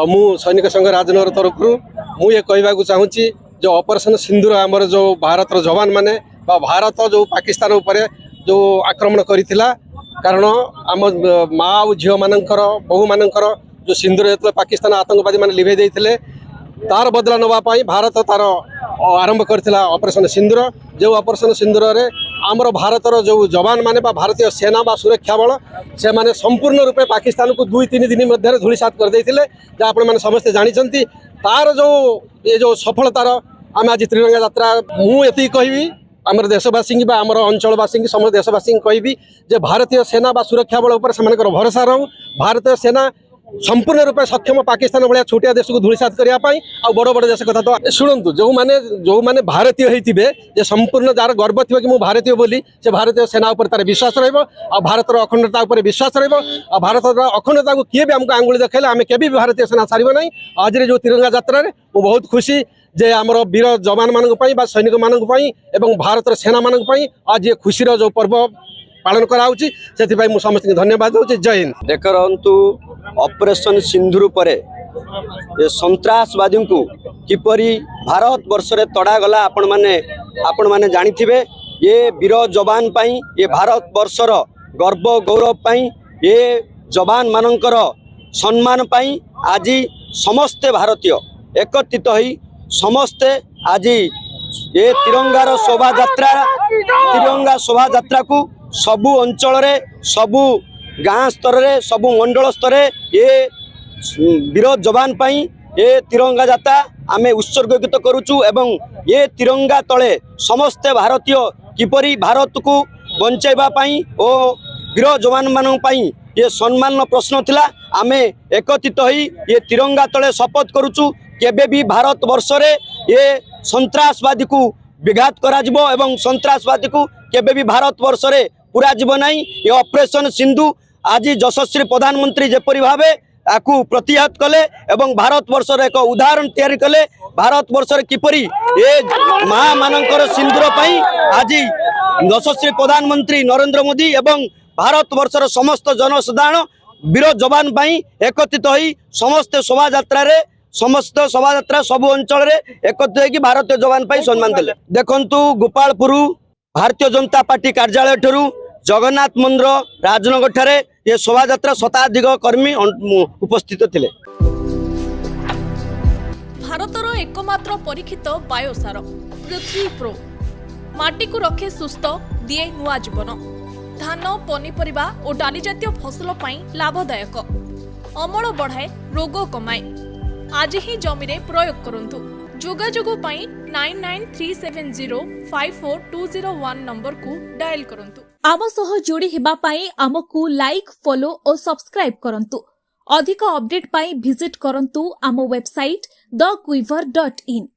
मु सैनिक संघ राजनगर तरफ मु ये कहवाक चाहूँगी जो ऑपरेशन सिंदूर आमर जो भारत जवान माने भारत जो पाकिस्तान उपरे जो आक्रमण करिथिला कारण आम माँ और झील मानकर बहु मानकर जो सिंदूर जो पाकिस्तान आतंकवादी मैंने लिभे देते तार बदला नापी भारत तार आरंभ करथिला ऑपरेशन सिंदूर जो ऑपरेशन सिंदूर रे आमर भारतर जो जवान माने भारतीय सेना बा सुरक्षा बल से माने संपूर्ण रूपे पाकिस्तान को 2-3 दिन मध्य धूलिसात कर देते जहाँ आप समस्ते जानते तार जो ये जो सफलतार आम आज त्रिरंगा यात्रा मुझे कहबी आमर देशवासी आमर अंचलवासी समस्त देशवासी कहबी जे भारतीय सेना बा सुरक्षा बल उपर से भरोसा रहू भारतीय सेना संपूर्ण रूपे सक्षम पाकिस्तान भाया छोटिया देश को धूलिसात करने बड़ बड़ देश कथा तो शुणु जो माने भारतीय होते संपूर्ण जार गर्व थी कि भारतीय बोली से भारतीय सेना उपर तार विश्वास रहा भारतर अखंडता उपर विश्वास रहा भारत अखंडता को किए भी आमको आंगुली देखेले आम के भारतीय सेना छाड़ब ना आज जो तिरंगा यात्रा मु बहुत खुशी जे आमर वीर जवान मानी सैनिक मानी भारतर सेना मानी आज ये खुशी जो पर्व पालन कराऊँगी से समस्त धन्यवाद दूँ। जय हिंद। देखु ऑपरेशन सिंदूर पर ये सन्त्रासवादी को किपरि भारत वर्ष रे तड़ा गला आपण माने जानी थे ये वीर जवान पाई ये भारत वर्षर गर्व गौरव पाई ये जवान मानकर सम्मान पाई आज समस्ते भारतीय एकत्रित होई समस्ते आज ये तिरंगार शोभा यात्रा को सबु अंचल रे सबु गाँ स्तर रे सबु मंडल स्तर ये वीर जवान पाई ये तिरंगा यात्रा आमे उत्सर्गित करुचु एवं ये तिरंगा तले समस्ते भारतीय किपरि भारत को बंचाइबा पाई और वीर जवान मान पाई ये सम्मान प्रश्न थिला आमे एकत्रित होई ये तिरंगा तले शपथ करुचु केबे भी भारत वर्ष रे ये सन्त्रासवादी को विघात करा जिवो एवं सन्त्रासवादी को केबे भी भारत वर्ष रे पूरा जीव नहीं ये ऑपरेशन सिंधु आज यशस्वी प्रधानमंत्री जेपरी भावे आकु प्रतिहत कले एवं भारत वर्ष एक उदाहरण तैयारी कले भारत वर्ष किपरि ये माँ मानकर सिंदूर पाई आज यशस्वी प्रधानमंत्री नरेंद्र मोदी एवं भारत वर्षर समस्त जनसाधारण वीर जवान पाई एकत्रित होई समस्त शोभा यात्रा समस्त शोभा यात्रा सबु अंचल रे एकत्रित होई भारतीय जवान पाई सम्मान देले। देखंतु गोपालपुर भारतीय जनता पार्टी कार्यालय ठरू जगन्नाथ मंदिर राजनगर ठारे ये शोभा यात्रा शताधिक कर्मी उपस्थित थिले। भारतर एकमात्र परीक्षित बायोसार पृथ्वी प्रो माटी को रखे सुस्थ दिए नुआ जीवन धान पनीपरिबा और डाली जातीय फसल पाई लाभदायक अमल बढ़ाए रोग कमाए आज ही जमी रे प्रयोग करंतु जोगाजोग पाई 9937054201 नंबर को डायल करंतु। आम सह जोड़ी हेबा पाई आमको लाइक फॉलो और सब्सक्राइब करंतु। अधिक अपडेट पाई विजिट करंतु आम वेबसाइट thequiver.in।